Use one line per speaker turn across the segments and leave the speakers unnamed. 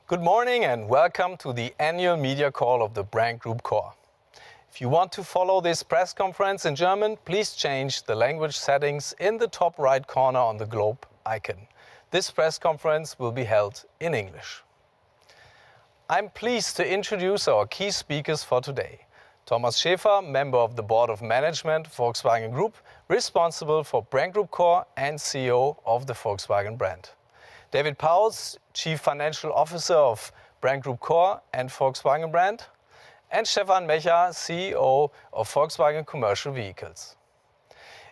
Good morning and welcome to the annual media call of the Brand Group Core. If you want to follow this press conference in German, please change the language settings in the top right corner on the globe icon. This press conference will be held in English. I'm pleased to introduce our key speakers for today. Thomas Schäfer, member of the Board of Management, Volkswagen Group, responsible for Brand Group Core and CEO of the Volkswagen brand. David Pauls, Chief Financial Officer of Brand Group Core and Volkswagen brand. And Stefan Mecher, CEO of Volkswagen Commercial Vehicles.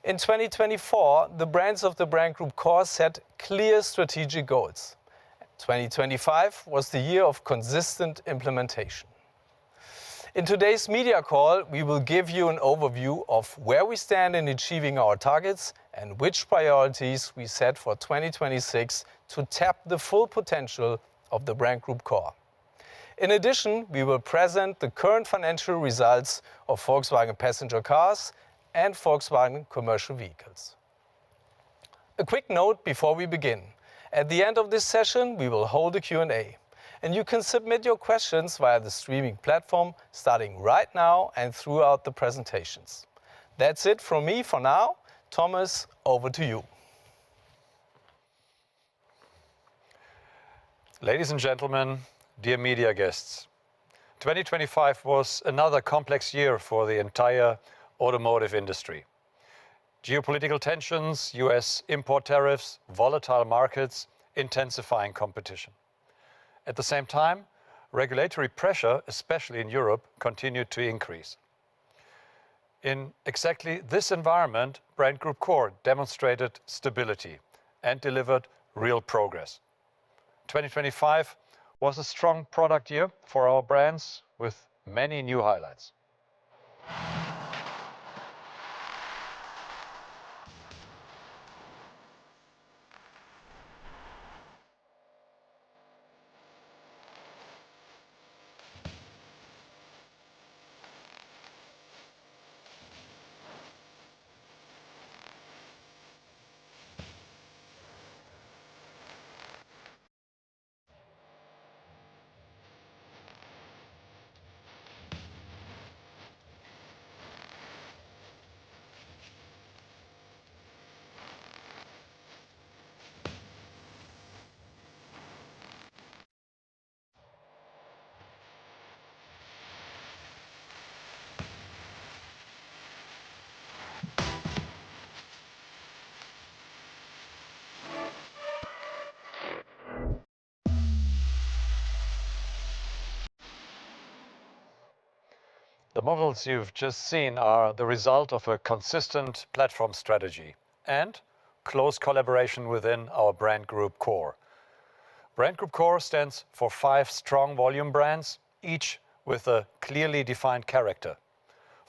In 2024, the brands of the Brand Group Core set clear strategic goals. 2025 was the year of consistent implementation. In today's media call, we will give you an overview of where we stand in achieving our targets and which priorities we set for 2026 to tap the full potential of the Brand Group Core. In addition, we will present the current financial results of Volkswagen Passenger Cars and Volkswagen Commercial Vehicles. A quick note before we begin. At the end of this session, we will hold a Q&A. And you can submit your questions via the streaming platform starting right now and throughout the presentations. That's it from me for now. Thomas, over to you.
Ladies and gentlemen, dear media guests, 2025 was another complex year for the entire automotive industry. Geopolitical tensions, US import tariffs, volatile markets, intensifying competition. At the same time, regulatory pressure, especially in Europe, continued to increase. In exactly this environment, Brand Group Core demonstrated stability and delivered real progress. 2025 was a strong product year for our brands with many new highlights. The models you've just seen are the result of a consistent platform strategy and close collaboration within our Brand Group Core. Brand Group Core stands for 5 strong volume brands, each with a clearly defined character.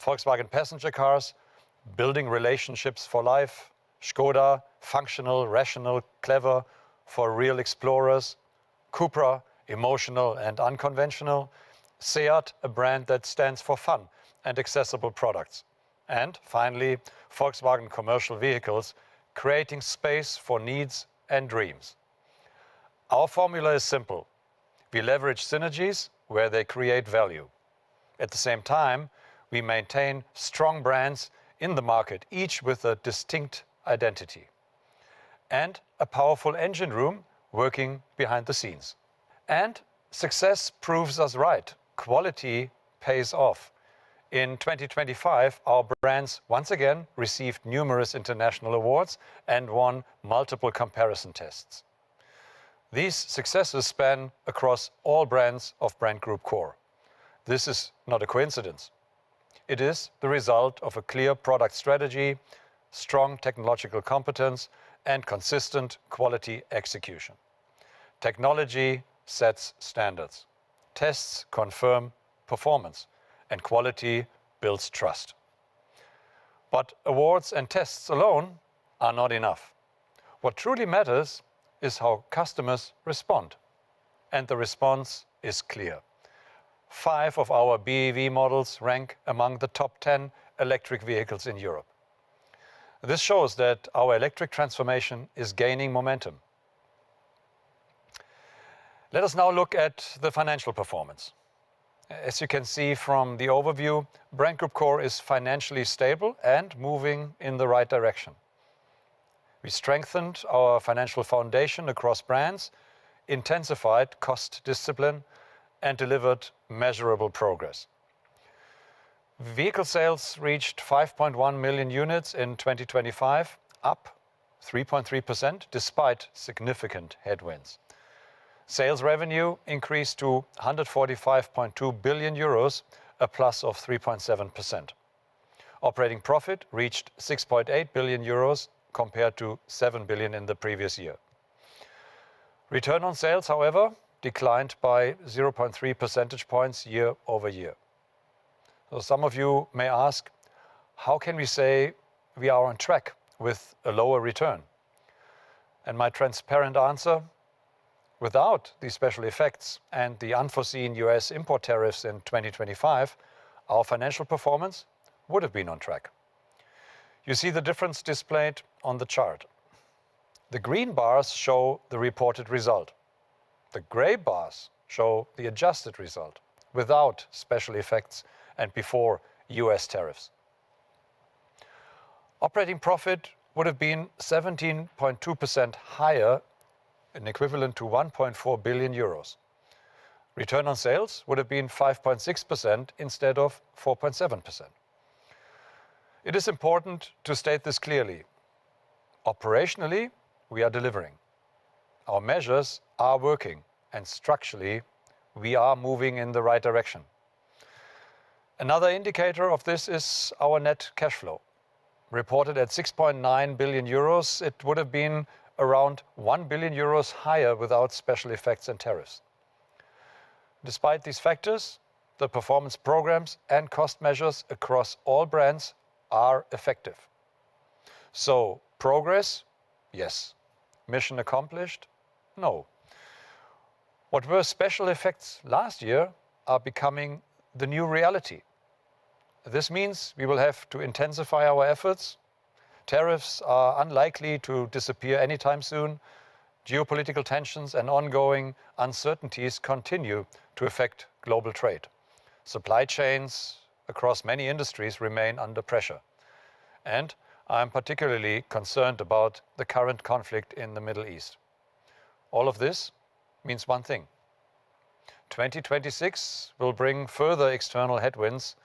Volkswagen Passenger Cars, building relationships for life. Škoda, functional, rational, clever, for real explorers. Cupra, emotional and unconventional. SEAT, a brand that stands for fun and accessible products. And finally, Volkswagen Commercial Vehicles, creating space for needs and dreams. Our formula is simple. We leverage synergies where they create value. At the same time, we maintain strong brands in the market, each with a distinct identity. And a powerful engine room working behind the scenes. And success proves us right. Quality pays off. In 2025, our brands once again received numerous international awards and won multiple comparison tests. These successes span across all brands of Brand Group Core. This is not a coincidence. It is the result of a clear product strategy, strong technological competence, and consistent quality execution. Technology sets standards. Tests confirm performance, and quality builds trust. But awards and tests alone are not enough. What truly matters is how customers respond. And the response is clear. 5 of our BEV models rank among the top 10 electric vehicles in Europe. This shows that our electric transformation is gaining momentum. Let us now look at the financial performance. As you can see from the overview, Brand Group Core is financially stable and moving in the right direction. We strengthened our financial foundation across brands, intensified cost discipline, and delivered measurable progress. Vehicle sales reached 5.1 million units in 2025, up 3.3% despite significant headwinds. Sales revenue increased to 145.2 billion euros, a plus of 3.7%. Operating profit reached 6.8 billion euros compared to 7 billion in the previous year. Return on sales, however, declined by 0.3 percentage points year-over-year. So some of you may ask, how can we say we are on track with a lower return? And my transparent answer, without these special effects and the unforeseen US import tariffs in 2025, our financial performance would have been on track. You see the difference displayed on the chart. The green bars show the reported result. The gray bars show the adjusted result without special effects and before US tariffs. Operating profit would have been 17.2% higher, an equivalent to 1.4 billion euros. Return on sales would have been 5.6% instead of 4.7%. It is important to state this clearly. Operationally, we are delivering. Our measures are working, and structurally, we are moving in the right direction. Another indicator of this is our net cash flow. Reported at 6.9 billion euros, it would have been around 1 billion euros higher without special effects and tariffs. Despite these factors, the performance programs and cost measures across all brands are effective. So, progress? Yes. Mission accomplished? No. What were special effects last year are becoming the new reality. This means we will have to intensify our efforts. Tariffs are unlikely to disappear anytime soon. Geopolitical tensions and ongoing uncertainties continue to affect global trade. Supply chains across many industries remain under pressure. And I'm particularly concerned about the current conflict in the Middle East. All of this means one thing. 2026 will bring further external headwinds,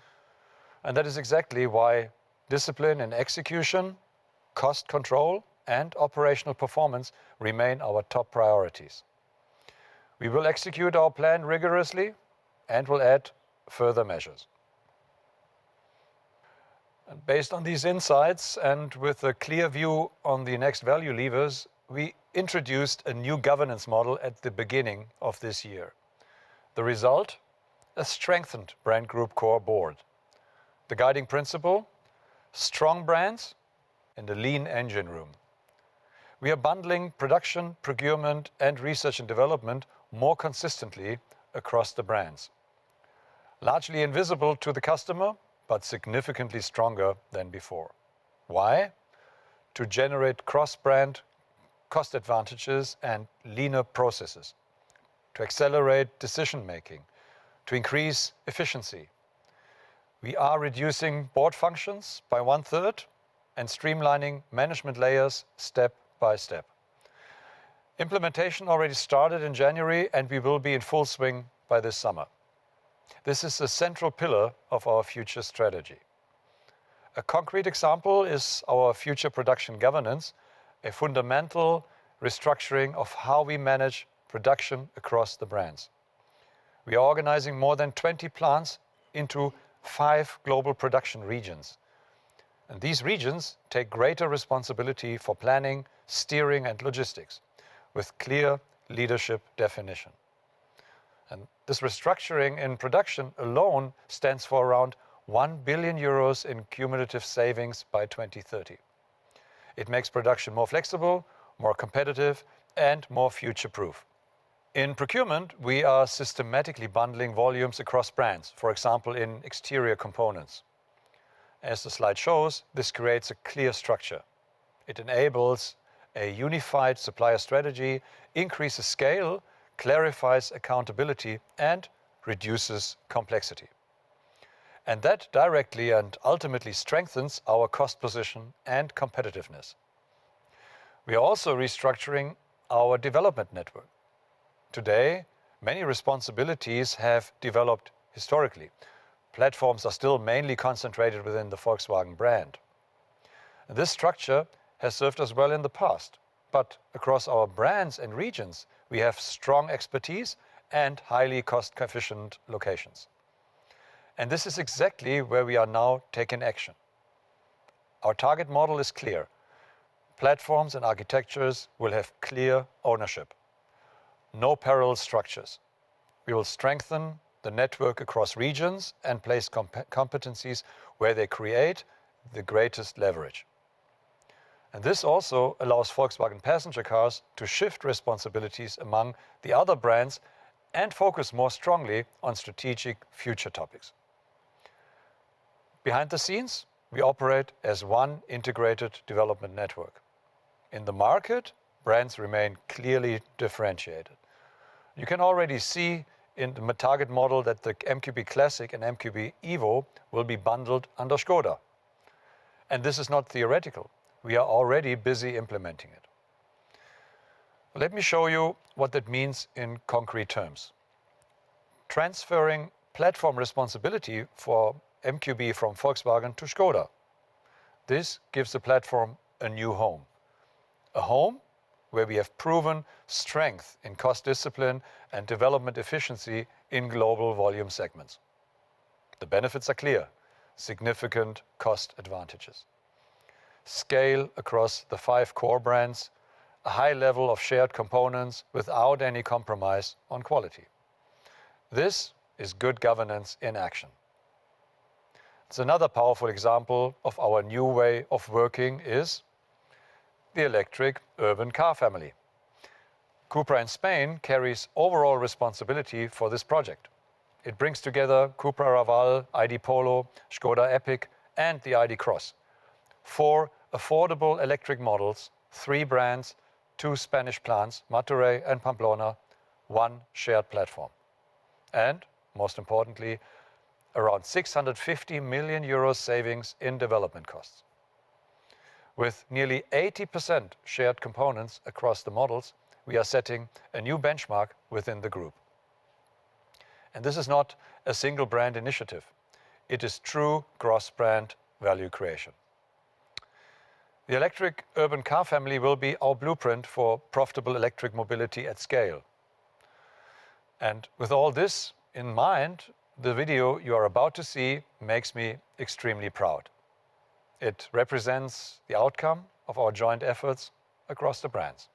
and that is exactly why discipline and execution, cost control, and operational performance remain our top priorities. We will execute our plan rigorously and will add further measures. And based on these insights and with a clear view on the next value levers, we introduced a new governance model at the beginning of this year. The result? A strengthened Brand Group Core board. The guiding principle? Strong brands and a lean engine room. We are bundling production, procurement, and research and development more consistently across the brands. Largely invisible to the customer, but significantly stronger than before. Why? To generate cross-brand cost advantages and leaner processes, to accelerate decision-making, to increase efficiency. We are reducing board functions by 1/3 and streamlining management layers step by step. Implementation already started in January and we will be in full swing by this summer. This is a central pillar of our future strategy. A concrete example is our future production governance, a fundamental restructuring of how we manage production across the brands. We are organizing more than 20 plants into 5 global production regions. And these regions take greater responsibility for planning, steering, and logistics, with clear leadership definition. And this restructuring in production alone stands for around 1 billion euros in cumulative savings by 2030. It makes production more flexible, more competitive, and more future-proof. In procurement, we are systematically bundling volumes across brands, for example, in exterior components. As the slide shows, this creates a clear structure. It enables a unified supplier strategy, increases scale, clarifies accountability, and reduces complexity. And that directly and ultimately strengthens our cost position and competitiveness. We are also restructuring our development network. Today, many responsibilities have developed historically. Platforms are still mainly concentrated within the Volkswagen brand. And this structure has served us well in the past, but across our brands and regions, we have strong expertise and highly cost-efficient locations. And this is exactly where we are now taking action. Our target model is clear. Platforms and architectures will have clear ownership. No parallel structures. We will strengthen the network across regions and place competencies where they create the greatest leverage. And this also allows Volkswagen Passenger Cars to shift responsibilities among the other brands and focus more strongly on strategic future topics. Behind the scenes, we operate as one integrated development network. In the market, brands remain clearly differentiated. You can already see in the target model that the MQB Classic and MQB Evo will be bundled under Škoda. And this is not theoretical. We are already busy implementing it. Let me show you what that means in concrete terms. Transferring platform responsibility for MQB from Volkswagen to Škoda. This gives the platform a new home. A home where we have proven strength in cost discipline and development efficiency in global volume segments. The benefits are clear: significant cost advantages, scale across the 5 core brands, a high level of shared components without any compromise on quality. This is good governance in action. It's another powerful example of our new way of working is the electric urban car family. Cupra in Spain carries overall responsibility for this project. It brings together Cupra Raval, ID Polo, Škoda Epic, and the ID Cross. 4 affordable electric models, 3 brands, 2 Spanish plants, Martorell and Pamplona, 1 shared platform. And, most importantly, around 650 million euros savings in development costs. With nearly 80% shared components across the models, we are setting a new benchmark within the group. And this is not a single brand initiative. It is true cross-brand value creation. The electric urban car family will be our blueprint for profitable electric mobility at scale. And with all this in mind, the video you are about to see makes me extremely proud. It represents the outcome of our joint efforts across the brands.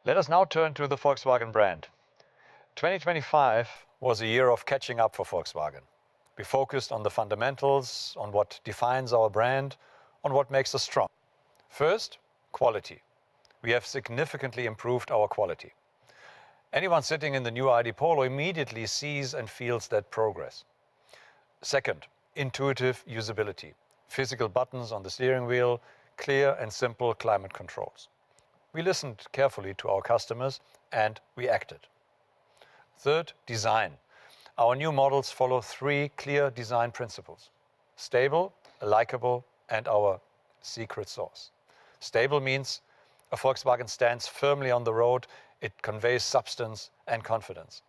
Let us now turn to the Volkswagen brand. 2025 was a year of catching up for Volkswagen. We focused on the fundamentals, on what defines our brand, on what makes us strong. First, quality. We have significantly improved our quality. Anyone sitting in the new ID Polo immediately sees and feels that progress. Second, intuitive usability. Physical buttons on the steering wheel, clear and simple climate controls. We listened carefully to our customers and we acted. Third, design. Our new models follow 3 clear design principles: stable, likable, and our secret sauce. Stable means a Volkswagen stands firmly on the road. It conveys substance and confidence.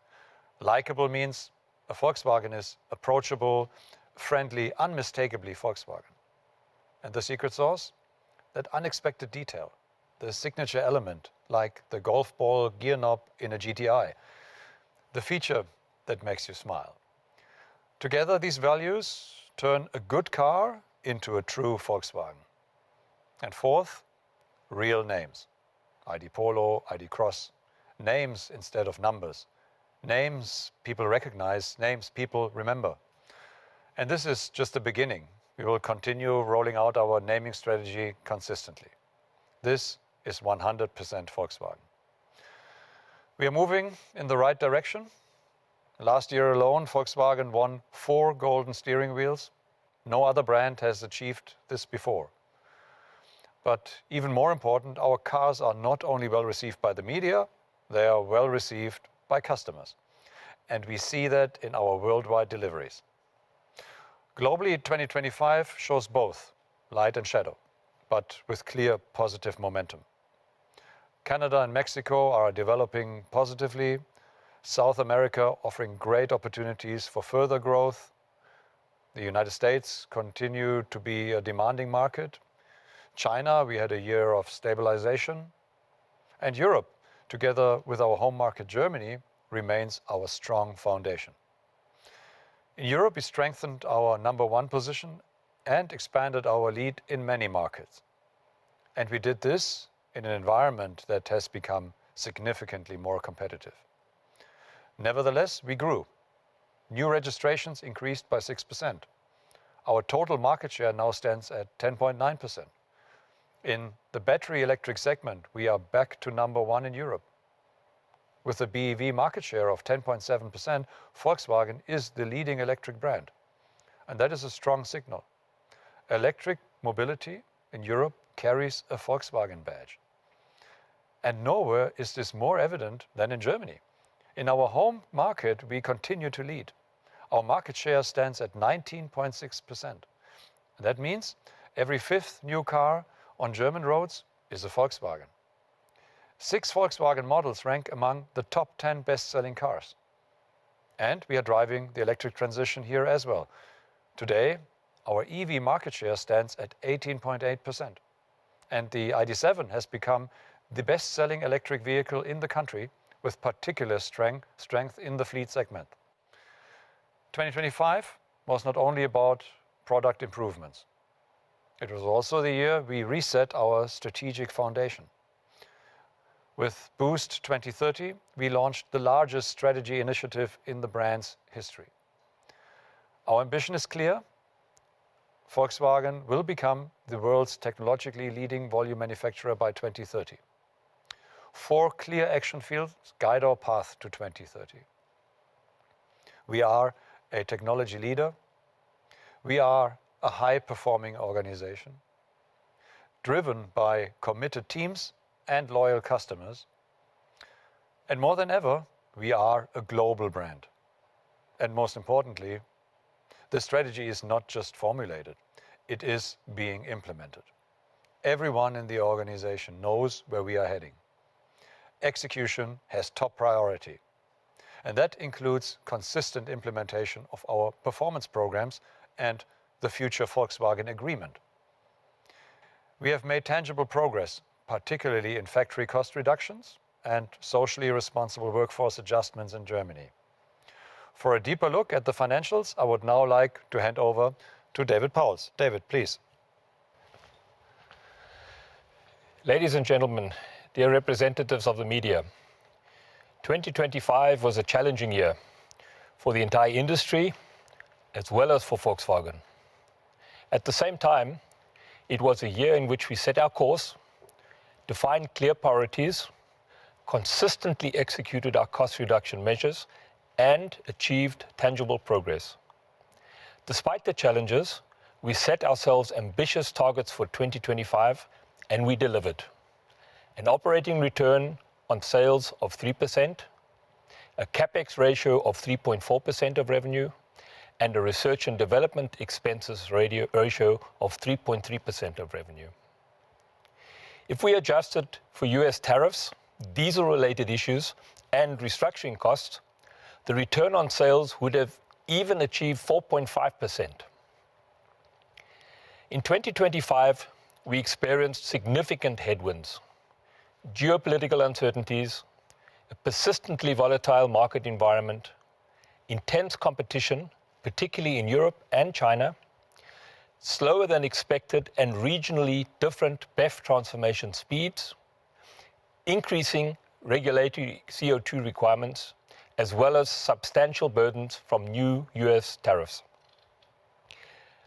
Likable means a Volkswagen is approachable, friendly, unmistakably Volkswagen. And the secret sauce? That unexpected detail. The signature element, like the golf ball gear knob in a GTI. The feature that makes you smile. Together, these values turn a good car into a true Volkswagen. And fourth, real names. ID Polo, ID Cross, names instead of numbers. Names people recognize, names people remember. And this is just the beginning. We will continue rolling out our naming strategy consistently. This is 100% Volkswagen. We are moving in the right direction. Last year alone, Volkswagen won 4 golden steering wheels. No other brand has achieved this before. But even more important, our cars are not only well received by the media, they are well received by customers. And we see that in our worldwide deliveries. Globally, 2025 shows both light and shadow, but with clear positive momentum. Canada and Mexico are developing positively. South America offering great opportunities for further growth. The United States continue to be a demanding market. China, we had a year of stabilization. And Europe, together with our home market Germany, remains our strong foundation. In Europe, we strengthened our #1 position and expanded our lead in many markets. And we did this in an environment that has become significantly more competitive. Nevertheless, we grew. New registrations increased by 6%. Our total market share now stands at 10.9%. In the battery electric segment, we are back to #1 in Europe. With a BEV market share of 10.7%, Volkswagen is the leading electric brand. And that is a strong signal. Electric mobility in Europe carries a Volkswagen badge. And nowhere is this more evident than in Germany. In our home market, we continue to lead. Our market share stands at 19.6%. That means every 5th new car on German roads is a Volkswagen. 6 Volkswagen models rank among the top 10 best-selling cars. And we are driving the electric transition here as well. Today, our EV market share stands at 18.8%. And the ID.7 has become the best-selling electric vehicle in the country, with particular strength in the fleet segment. 2025 was not only about product improvements. It was also the year we reset our strategic foundation. With Boost 2030, we launched the largest strategy initiative in the brand's history. Our ambition is clear. Volkswagen will become the world's technologically leading volume manufacturer by 2030. 4 clear action fields guide our path to 2030. We are a technology leader. We are a high-performing organization, driven by committed teams and loyal customers. And more than ever, we are a global brand. And most importantly, the strategy is not just formulated, it is being implemented. Everyone in the organization knows where we are heading. Execution has top priority. And that includes consistent implementation of our performance programs and the Future Volkswagen Agreement. We have made tangible progress, particularly in factory cost reductions and socially responsible workforce adjustments in Germany. For a deeper look at the financials, I would now like to hand over to David Pauls. David, please.
Ladies and gentlemen, dear representatives of the media, 2025 was a challenging year for the entire industry as well as for Volkswagen. At the same time, it was a year in which we set our course, defined clear priorities, consistently executed our cost reduction measures, and achieved tangible progress. Despite the challenges, we set ourselves ambitious targets for 2025, and we delivered. An operating return on sales of 3%, a capex ratio of 3.4% of revenue, and a research and development expenses ratio of 3.3% of revenue. If we adjusted for US tariffs, diesel-related issues, and restructuring costs, the return on sales would have even achieved 4.5%. In 2025, we experienced significant headwinds, geopolitical uncertainties, a persistently volatile market environment, intense competition, particularly in Europe and China, slower than expected and regionally different BEV transformation speeds, increasing regulatory CO2 requirements, as well as substantial burdens from new US tariffs.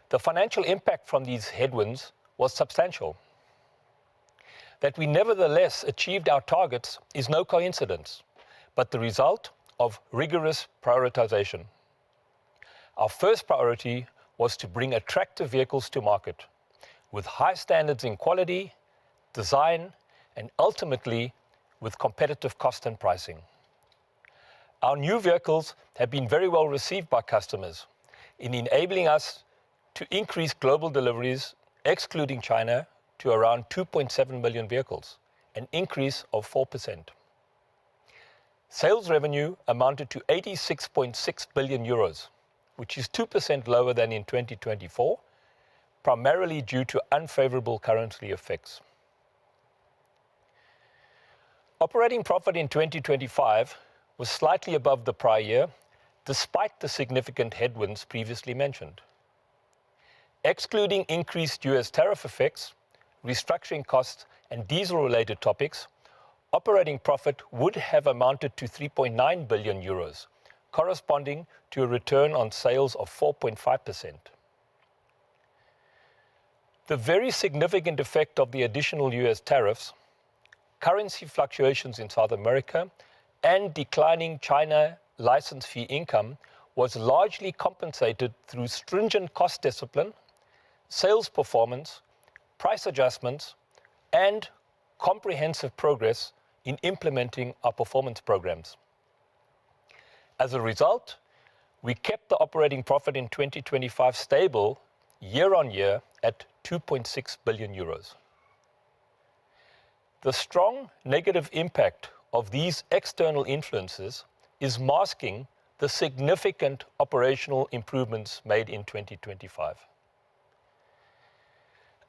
The financial impact from these headwinds was substantial. That we nevertheless achieved our targets is no coincidence, but the result of rigorous prioritization. Our first priority was to bring attractive vehicles to market with high standards in quality, design, and ultimately with competitive cost and pricing. Our new vehicles have been very well received by customers in enabling us to increase global deliveries, excluding China, to around 2.7 million vehicles, an increase of 4%. Sales revenue amounted to 86.6 billion euros, which is 2% lower than in 2024, primarily due to unfavorable currency effects. Operating profit in 2025 was slightly above the prior year, despite the significant headwinds previously mentioned. Excluding increased US tariff effects, restructuring costs, and diesel-related topics, operating profit would have amounted to 3.9 billion euros, corresponding to a return on sales of 4.5%. The very significant effect of the additional US tariffs, currency fluctuations in South America, and declining China license fee income was largely compensated through stringent cost discipline, sales performance, price adjustments, and comprehensive progress in implementing our performance programs. As a result, we kept the operating profit in 2025 stable year on year at 2.6 billion euros. The strong negative impact of these external influences is masking the significant operational improvements made in 2025.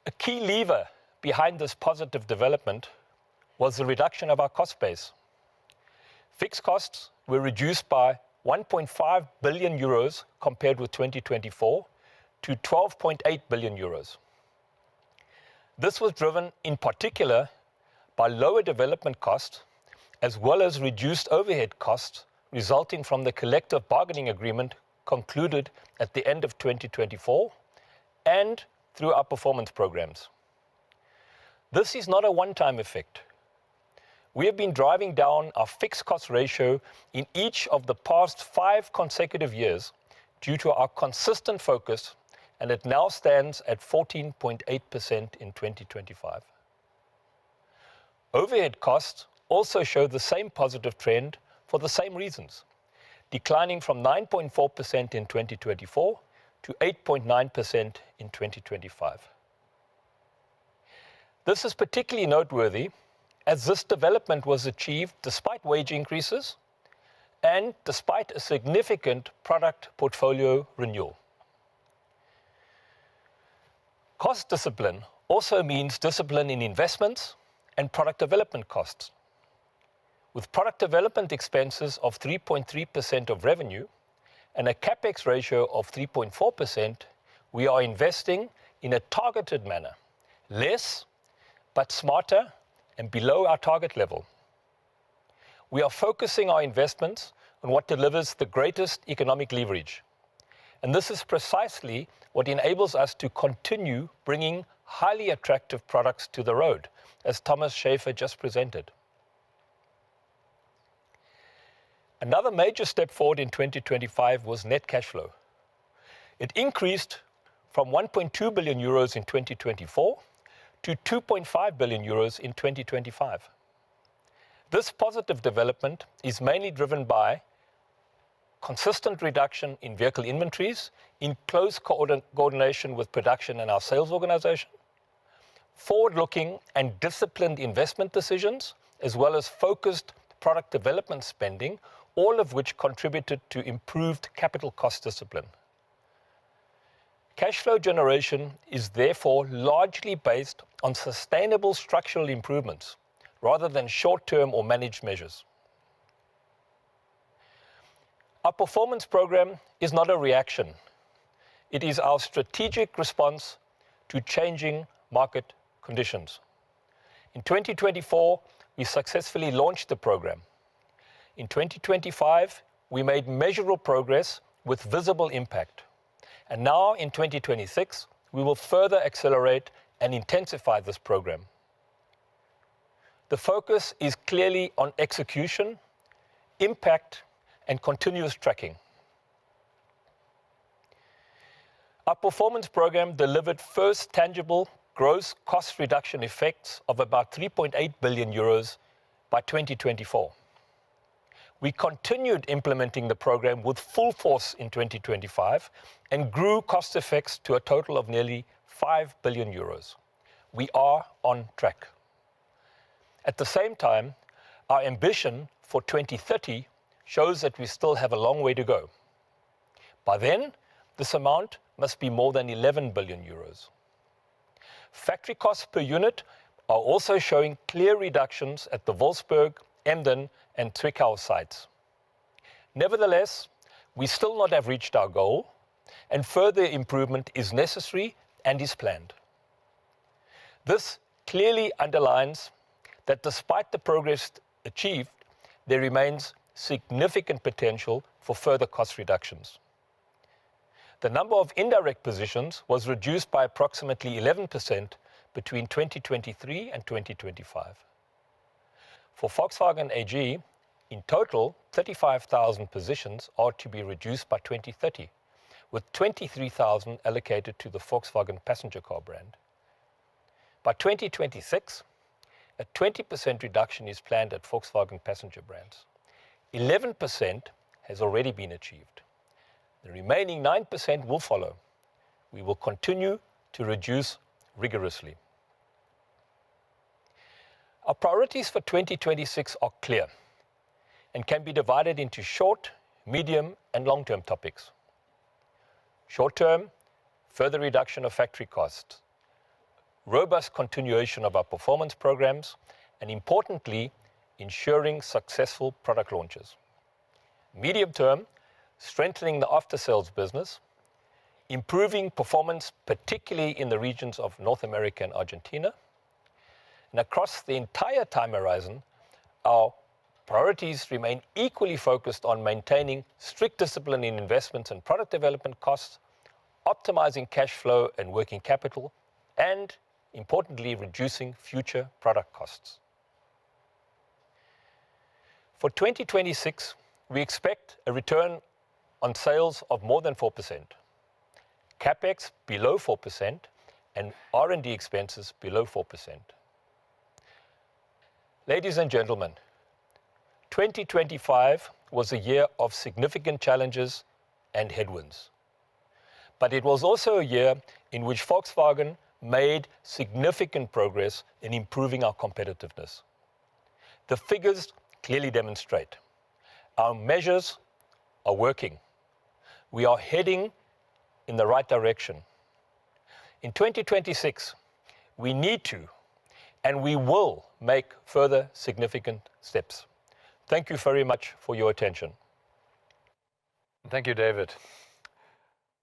A key lever behind this positive development was the reduction of our cost base. Fixed costs were reduced by 1.5 billion euros compared with 2024 to 12.8 billion euros. This was driven in particular by lower development costs, as well as reduced overhead costs resulting from the collective bargaining agreement concluded at the end of 2024 and through our performance programs. This is not a one-time effect. We have been driving down our fixed cost ratio in each of the past 5 consecutive years due to our consistent focus, and it now stands at 14.8% in 2025. Overhead costs also show the same positive trend for the same reasons, declining from 9.4% in 2024 to 8.9% in 2025. This is particularly noteworthy as this development was achieved despite wage increases and despite a significant product portfolio renewal. Cost discipline also means discipline in investments and product development costs. With product development expenses of 3.3% of revenue and a CapEx ratio of 3.4%, we are investing in a targeted manner, less but smarter and below our target level. We are focusing our investments on what delivers the greatest economic leverage. And this is precisely what enables us to continue bringing highly attractive products to the road, as Thomas Schäfer just presented. Another major step forward in 2025 was net cash flow. It increased from 1.2 billion euros in 2024 to 2.5 billion euros in 2025. This positive development is mainly driven by consistent reduction in vehicle inventories in close coordination with production and our sales organization, forward-looking and disciplined investment decisions, as well as focused product development spending, all of which contributed to improved capital cost discipline. Cash flow generation is therefore largely based on sustainable structural improvements rather than short-term or managed measures. Our performance program is not a reaction. it is our strategic response to changing market conditions. In 2024, we successfully launched the program. In 2025, we made measurable progress with visible impact. And now in 2026, we will further accelerate and intensify this program. The focus is clearly on execution, impact, and continuous tracking. Our performance program delivered first tangible gross cost reduction effects of about 3.8 billion euros by 2024. We continued implementing the program with full force in 2025 and grew cost effects to a total of nearly 5 billion euros. We are on track. At the same time, our ambition for 2030 shows that we still have a long way to go. By then, this amount must be more than 11 billion euros. Factory costs per unit are also showing clear reductions at the Wolfsburg, Emden, and Zwickau sites. Nevertheless, we still not have reached our goal, and further improvement is necessary and is planned. This clearly underlines that despite the progress achieved, there remains significant potential for further cost reductions. The number of indirect positions was reduced by approximately 11% between 2023 and 2025. For Volkswagen AG, in total, 35,000 positions are to be reduced by 2030, with 23,000 allocated to the Volkswagen passenger car brand. By 2026, a 20% reduction is planned at Volkswagen passenger brands. 11% has already been achieved. The remaining 9% will follow. We will continue to reduce rigorously. Our priorities for 2026 are clear and can be divided into short, medium, and long-term topics. Short-term, further reduction of factory costs, robust continuation of our performance programs, and importantly, ensuring successful product launches. Medium-term, strengthening the after-sales business, improving performance, particularly in the regions of North America and Argentina. And across the entire time horizon, our priorities remain equally focused on maintaining strict discipline in investments and product development costs, optimizing cash flow and working capital, and importantly, reducing future product costs. For 2026, we expect a return on sales of more than 4%, CapEx below 4%, and R&D expenses below 4%. Ladies and gentlemen, 2025 was a year of significant challenges and headwinds. But it was also a year in which Volkswagen made significant progress in improving our competitiveness. The figures clearly demonstrate our measures are working. We are heading in the right direction. In 2026, we need to and we will make further significant steps. Thank you very much for your attention.
Thank you, David.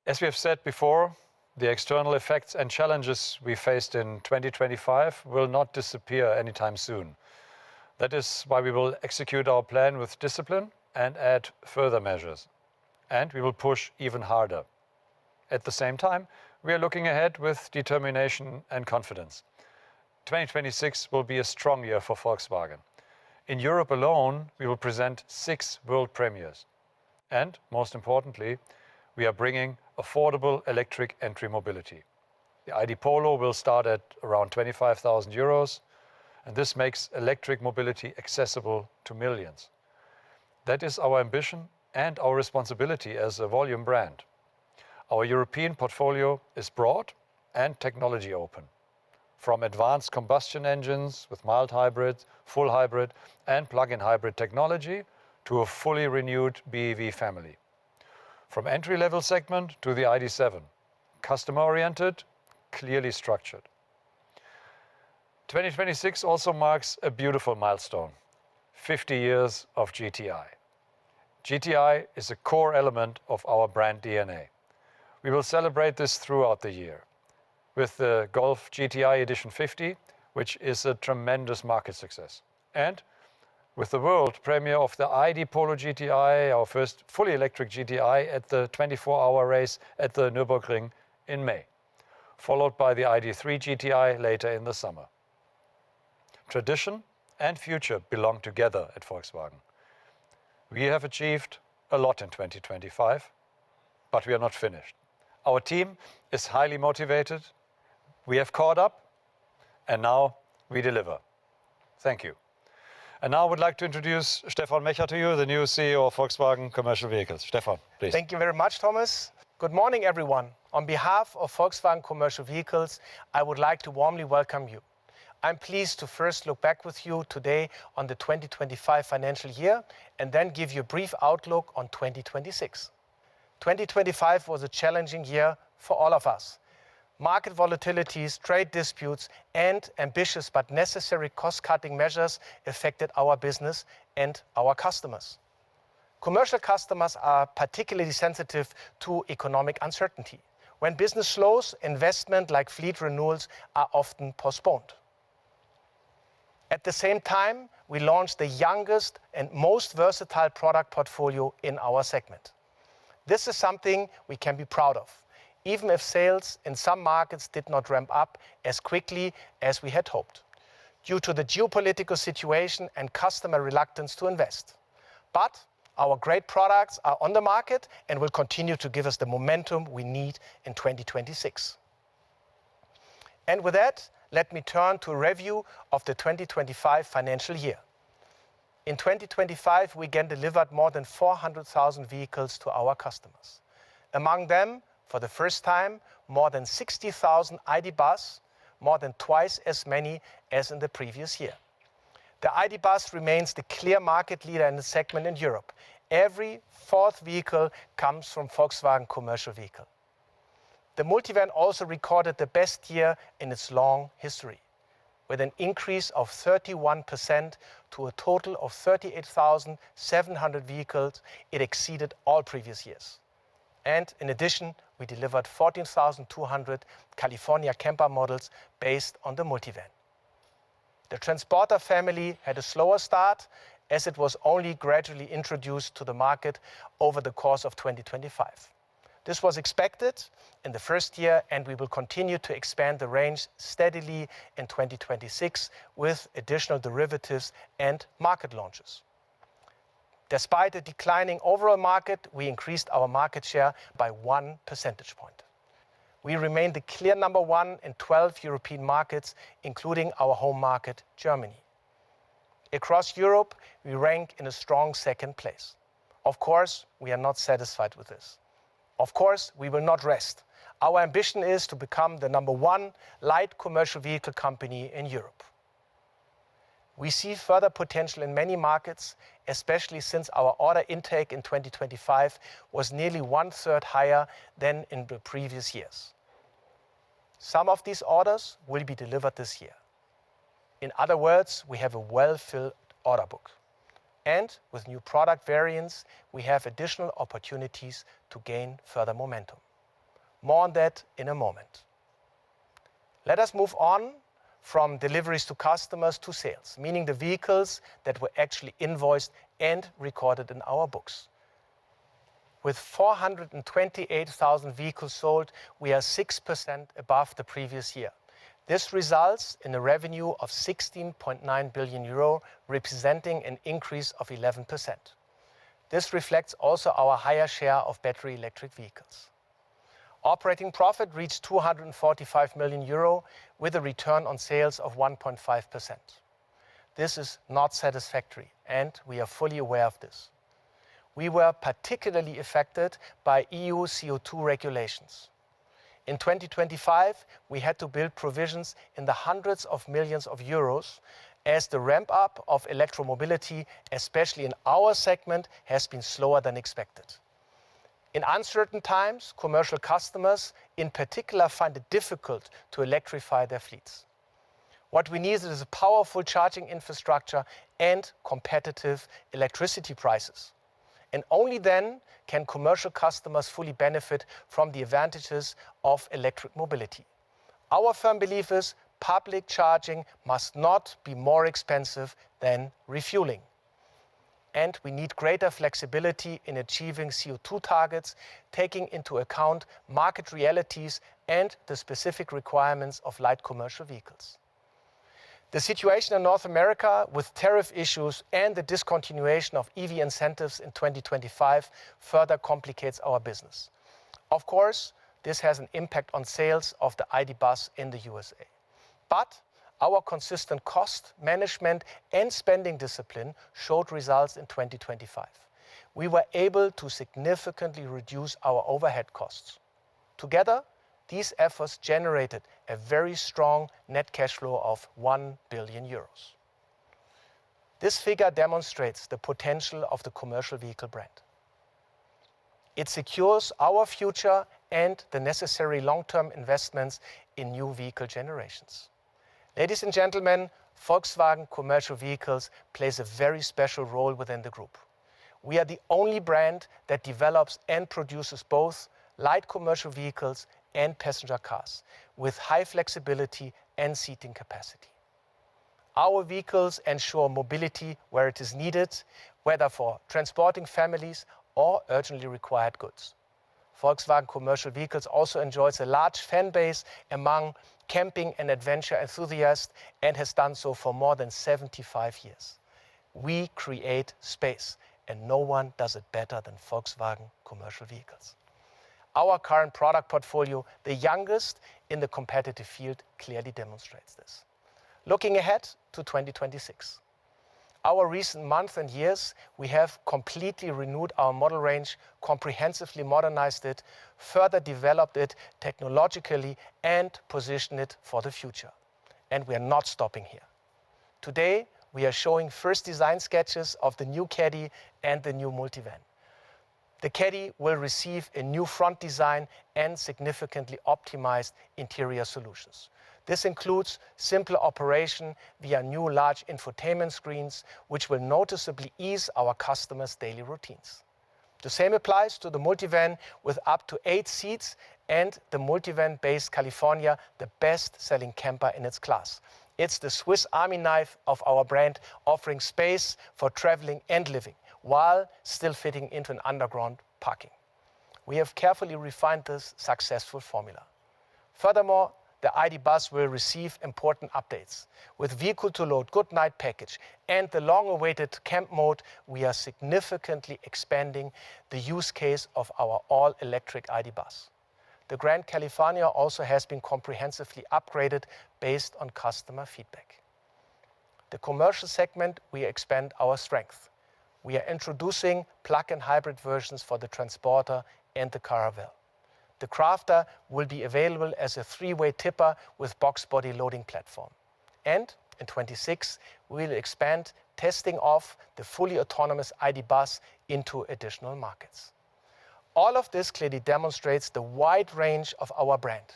As we have said before, the external effects and challenges we faced in 2025 will not disappear anytime soon. That is why we will execute our plan with discipline and add further measures. And we will push even harder. At the same time, we are looking ahead with determination and confidence. 2026 will be a strong year for Volkswagen. In Europe alone, we will present 6 world premieres. And most importantly, we are bringing affordable electric entry mobility. The ID Polo will start at around 25,000 euros, and this makes electric mobility accessible to millions. That is our ambition and our responsibility as a volume brand. Our European portfolio is broad and technology open. From advanced combustion engines with mild hybrid, full hybrid, and plug-in hybrid technology to a fully renewed BEV family. From entry-level segment to the ID.7, customer-oriented, clearly structured. 2026 also marks a beautiful milestone, 50 years of GTI. GTI is a core element of our brand DNA. We will celebrate this throughout the year with the Golf GTI Edition 50, which is a tremendous market success. And with the world premiere of the ID Polo GTI, our first fully electric GTI at the 24-hour race at the Nürburgring in May, followed by the ID3 GTI later in the summer. Tradition and future belong together at Volkswagen. We have achieved a lot in 2025, but we are not finished. Our team is highly motivated. We have caught up, and now we deliver. Thank you. And now I would like to introduce Stefan Mecher to you, the new CEO of Volkswagen Commercial Vehicles. Stefan, please.
Thank you very much, Thomas. Good morning, everyone. On behalf of Volkswagen Commercial Vehicles, I would like to warmly welcome you. I'm pleased to first look back with you today on the 2025 financial year and then give you a brief outlook on 2026. 2025 was a challenging year for all of us. Market volatilities, trade disputes, and ambitious but necessary cost-cutting measures affected our business and our customers. Commercial customers are particularly sensitive to economic uncertainty. When business slows, investment like fleet renewals are often postponed. At the same time, we launched the youngest and most versatile product portfolio in our segment. This is something we can be proud of, even if sales in some markets did not ramp up as quickly as we had hoped, due to the geopolitical situation and customer reluctance to invest. But our great products are on the market and will continue to give us the momentum we need in 2026. And with that, let me turn to a review of the 2025 financial year. In 2025, we again delivered more than 400,000 vehicles to our customers. Among them, for the first time, more than 60,000 ID. Buzz, more than twice as many as in the previous year. The ID. Buzz remains the clear market leader in the segment in Europe. Every fourth vehicle comes from Volkswagen Commercial Vehicle. The multivan also recorded the best year in its long history. With an increase of 31% to a total of 38,700 vehicles, it exceeded all previous years. And in addition, we delivered 14,200 California camper models based on the multivan. The Transporter family had a slower start as it was only gradually introduced to the market over the course of 2025. This was expected in the first year, and we will continue to expand the range steadily in 2026 with additional derivatives and market launches. Despite a declining overall market, we increased our market share by 1 percentage point. We remain the clear number one in 12 European markets, including our home market, Germany. Across Europe, we rank in a strong second place. Of course, we are not satisfied with this. Of course, we will not rest. Our ambition is to become the number one light commercial vehicle company in Europe. We see further potential in many markets, especially since our order intake in 2025 was nearly 1/3 higher than in the previous years. Some of these orders will be delivered this year. In other words, we have a well-filled order book. And with new product variants, we have additional opportunities to gain further momentum. More on that in a moment. Let us move on from deliveries to customers to sales, meaning the vehicles that were actually invoiced and recorded in our books. With 428,000 vehicles sold, we are 6% above the previous year. This results in a revenue of 16.9 billion euro, representing an increase of 11%. This reflects also our higher share of battery electric vehicles. Operating profit reached 245 million euro with a return on sales of 1.5%. This is not satisfactory, and we are fully aware of this. We were particularly affected by EU CO2 regulations. In 2025, we had to build provisions in the hundreds of millions of euros as the ramp-up of electromobility, especially in our segment, has been slower than expected. In uncertain times, commercial customers in particular find it difficult to electrify their fleets. What we need is a powerful charging infrastructure and competitive electricity prices. And only then can commercial customers fully benefit from the advantages of electric mobility. Our firm belief is public charging must not be more expensive than refueling. And we need greater flexibility in achieving CO2 targets, taking into account market realities and the specific requirements of light commercial vehicles. The situation in North America with tariff issues and the discontinuation of EV incentives in 2025 further complicates our business. Of course, this has an impact on sales of the ID. Buzz in the USA. But our consistent cost management and spending discipline showed results in 2025. We were able to significantly reduce our overhead costs. Together, these efforts generated a very strong net cash flow of 1 billion euros. This figure demonstrates the potential of the commercial vehicle brand. It secures our future and the necessary long-term investments in new vehicle generations. Ladies and gentlemen, Volkswagen Commercial Vehicles plays a very special role within the group. We are the only brand that develops and produces both light commercial vehicles and passenger cars with high flexibility and seating capacity. Our vehicles ensure mobility where it is needed, whether for transporting families or urgently required goods. Volkswagen Commercial Vehicles also enjoys a large fan base among camping and adventure enthusiasts and has done so for more than 75 years. We create space, and no one does it better than Volkswagen Commercial Vehicles. Our current product portfolio, the youngest in the competitive field, clearly demonstrates this. Looking ahead to 2026. Our recent months and years, we have completely renewed our model range, comprehensively modernized it, further developed it technologically, and positioned it for the future. And we are not stopping here. Today, we are showing first design sketches of the new Caddy and the new multivan. The Caddy will receive a new front design and significantly optimized interior solutions. This includes simple operation via new large infotainment screens, which will noticeably ease our customers' daily routines. The same applies to the multivan with up to 8 seats and the multivan-based California, the best-selling camper in its class. It's the Swiss Army knife of our brand, offering space for traveling and living, while still fitting into an underground parking. We have carefully refined this successful formula. Furthermore, the ID. Buzz will receive important updates. With vehicle-to-load good night package and the long-awaited camp mode, we are significantly expanding the use case of our all-electric ID. Buzz. The Grand California also has been comprehensively upgraded based on customer feedback. The commercial segment, we expand our strength. We are introducing plug-in hybrid versions for the Transporter and the Caravelle. The Crafter will be available as a 3-way tipper with box body loading platform. And in 2026, we will expand testing of the fully autonomous ID. Buzz into additional markets. All of this clearly demonstrates the wide range of our brand,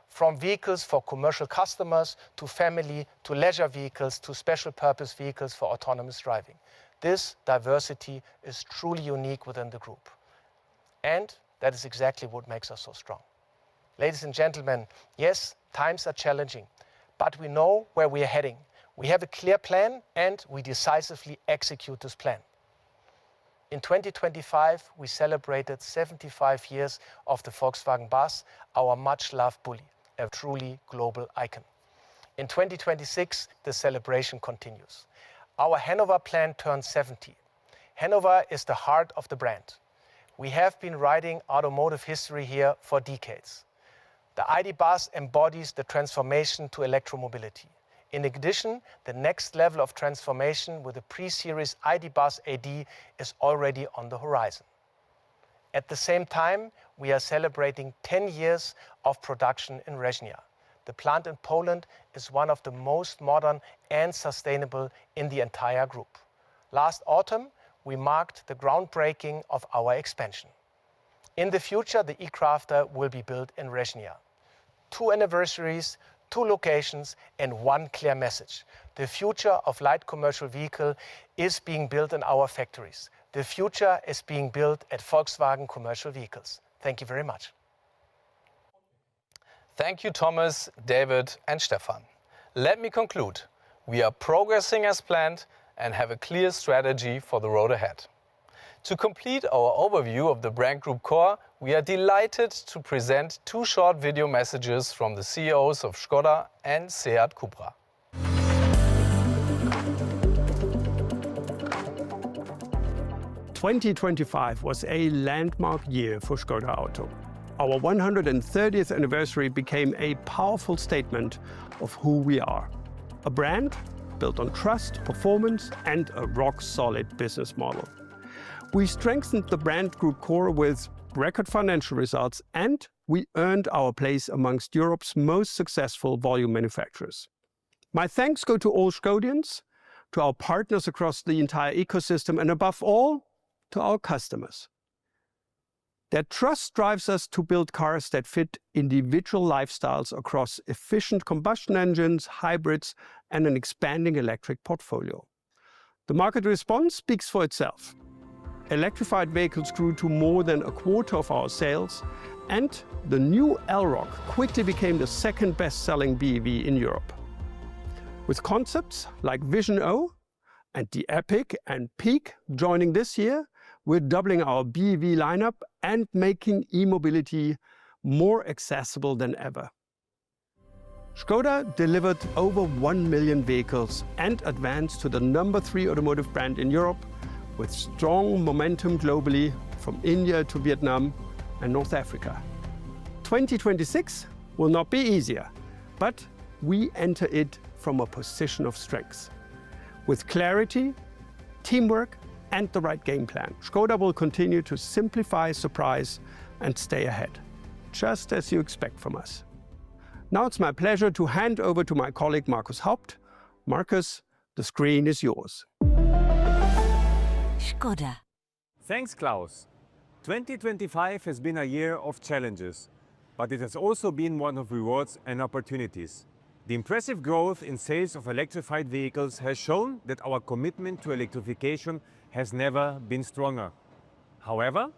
from vehicles for commercial customers to family to leisure vehicles to special purpose vehicles for autonomous driving. This diversity is truly unique within the group. And that is exactly what makes us so strong. Ladies and gentlemen, yes, times are challenging, but we know where we are heading. We have a clear plan and we decisively execute this plan. In 2025, we celebrated 75 years of the Volkswagen Buzz, our much-loved bully, a truly global icon. In 2026, the celebration continues. Our Hanover plant turns 70. Hanover is the heart of the brand. We have been writing automotive history here for decades. The ID. Buzz embodies the transformation to electromobility. In addition, the next level of transformation with the pre-series ID. Buzz AD is already on the horizon. At the same time, we are celebrating 10 years of production in Rzeźnia. The plant in Poland is one of the most modern and sustainable in the entire group. Last autumn, we marked the groundbreaking of our expansion. In the future, the e-Crafter will be built in Rzeźnia. 2 anniversaries, 2 locations, and 1 clear message. The future of light commercial vehicle is being built in our factories. The future is being built at Volkswagen Commercial Vehicles. Thank you very much.
Thank you, Thomas, David, and Stefan. Let me conclude. We are progressing as planned and have a clear strategy for the road ahead. To complete our overview of the Brand Group Core, we are delighted to present two short video messages from the CEOs of Škoda and SEAT&CUPRA.
"2025 was a landmark year for Škoda Auto. Our 130th anniversary became a powerful statement of who we are. A brand built on trust, performance, and a rock-solid business model. We strengthened the Brand Group Core with record financial results, and we earned our place amongst Europe's most successful volume manufacturers. My thanks go to all Škodians, to our partners across the entire ecosystem, and above all, to our customers. Their trust drives us to build cars that fit individual lifestyles across efficient combustion engines, hybrids, and an expanding electric portfolio. The market response speaks for itself. Electrified vehicles grew to more than a quarter of our sales, and the new Elroq quickly became the second best-selling BEV in Europe. With concepts like Vision O and the Epic and Peak joining this year, we're doubling our BEV lineup and making e-mobility more accessible than ever. Škoda delivered over 1 million vehicles and advanced to the #3 automotive brand in Europe, with strong momentum globally from India to Vietnam and North Africa. 2026 will not be easier, but we enter it from a position of strength. With clarity, teamwork, and the right game plan, Škoda will continue to simplify, surprise, and stay ahead, just as you expect from us. Now it's my pleasure to hand over to my colleague Markus Haupt. Markus, the screen is yours.
Škoda.
Thanks, Klaus. 2025 has been a year of challenges, but it has also been one of rewards and opportunities. The impressive growth in sales of electrified vehicles has shown that our commitment to electrification has never been stronger. However,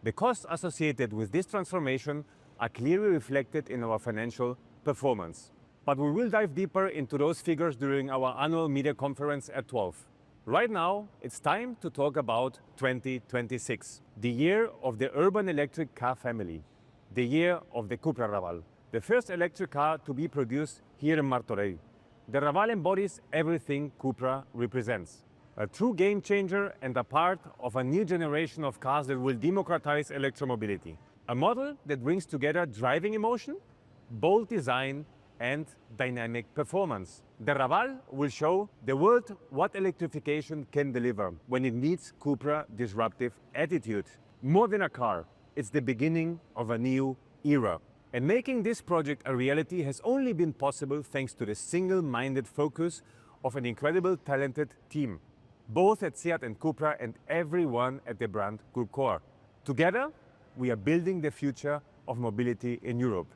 the costs associated with this transformation are clearly reflected in our financial performance. But we will dive deeper into those figures during our annual media conference at 12. Right now, it's time to talk about 2026, the year of the urban electric car family, the year of the Cupra Raval, the first electric car to be produced here in Martorell. The Raval embodies everything Cupra represents. A true game changer and a part of a new generation of cars that will democratize electromobility. A model that brings together driving emotion, bold design, and dynamic performance. The Raval will show the world what electrification can deliver when it meets Cupra disruptive attitude. More than a car, it's the beginning of a new era. And making this project a reality has only been possible thanks to the single-minded focus of an incredible talented team, both at SEAT and Cupra and everyone at the Brand Group Core. Together, we are building the future of mobility in Europe.